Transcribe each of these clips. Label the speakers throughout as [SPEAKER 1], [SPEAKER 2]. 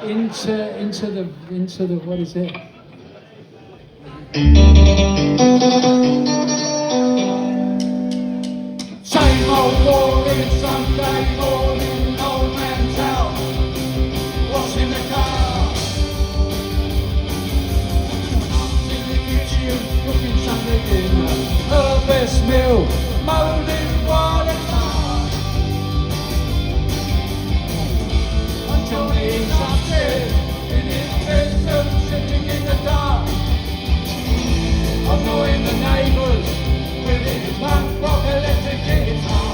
[SPEAKER 1] into the what is it? Same old boring Sunday morning, old man's out, washing the car. Mum's in the kitchen, cooking Sunday dinner. Her best meal, molding while it's hard. And Johnny's upstairs in his bedroom, sitting in the dark, annoying the neighbours with his punk rock electric guitar.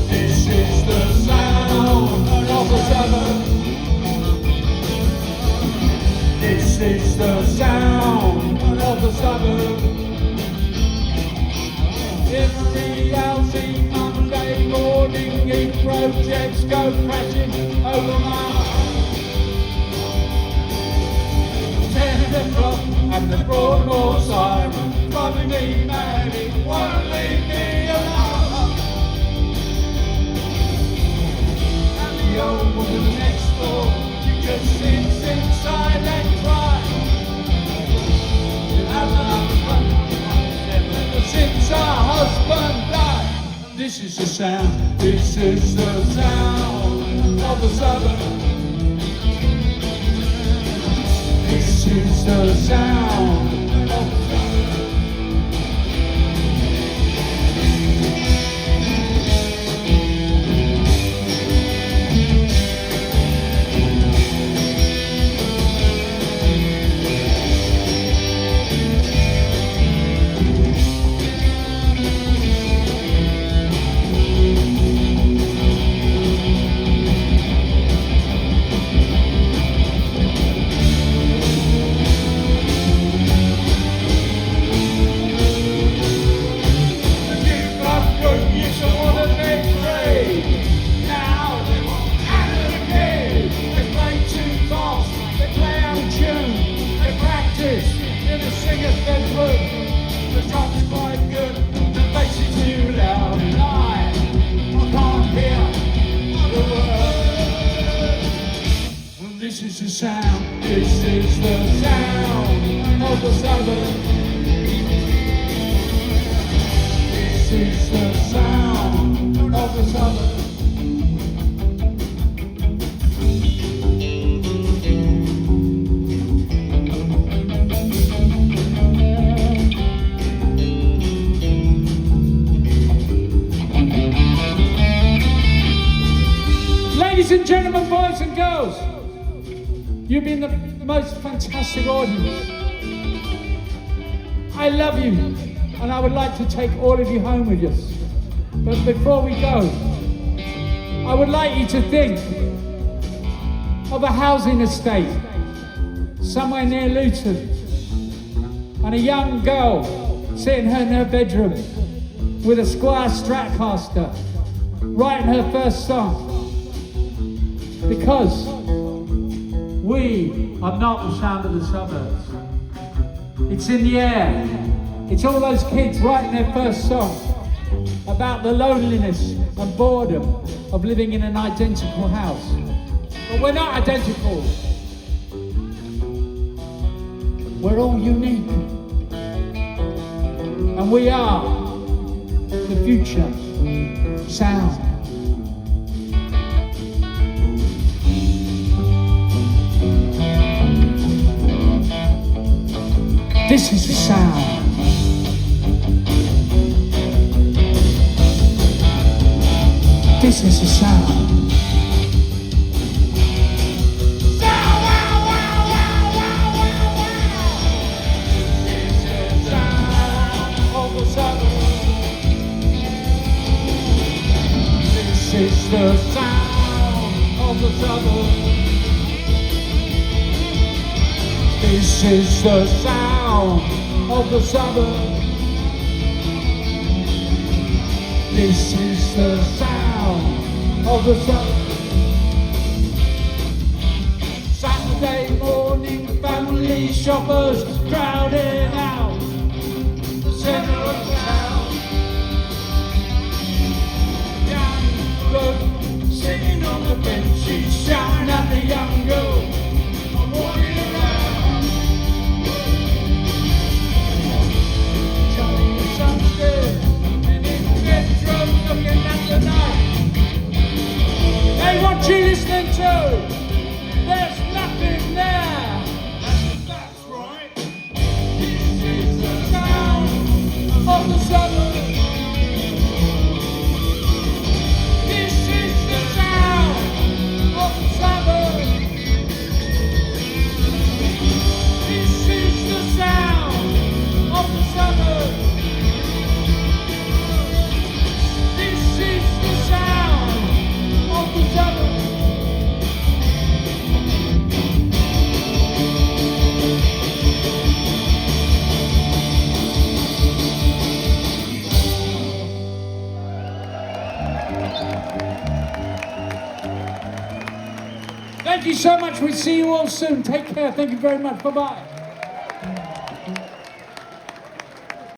[SPEAKER 1] This is the sound of the summer. This is the sound of the suburb. Every housing Monday morning, each projects go crashing over my heart. 10 o'clock and the Bognor siren driving me mad, it won't leave me alone. And the old woman next door, she just sits inside and cries. It hasn't happened since her husband died. This is the sound, this is the sound of the suburb. This is the sound of the suburb. This is the sound, this is the sound of the suburb. This is the sound of the suburb. Ladies and gentlemen, boys and girls, you've been the most fantastic audience. I love you, and I would like to take all of you home with us. But before we go, I would like you to think of a housing estate somewhere near Luton, and a young girl sitting in her bedroom with a Squire Stratocaster, writing her first song. Because we are not the sound of the suburbs. It's in the air. It's all those kids writing their first song about the loneliness and boredom of living in an identical house. But we're not identical. We're all unique. And we are the future sound. This is the sound. This is the sound. This is the sound of the suburbs. This is the sound of the suburbs. This is the sound of the suburbs. Saturday morning, family shoppers crowding out the centre of town. listening to? There's nothing there.
[SPEAKER 2] That's right.
[SPEAKER 1] This is the sound of the suburbs. This is the sound of the suburbs. This is the sound of the suburbs. This is the sound of the suburbs. Thank you so much. We'll see you all soon. Take care. Thank you very much. Bye-bye.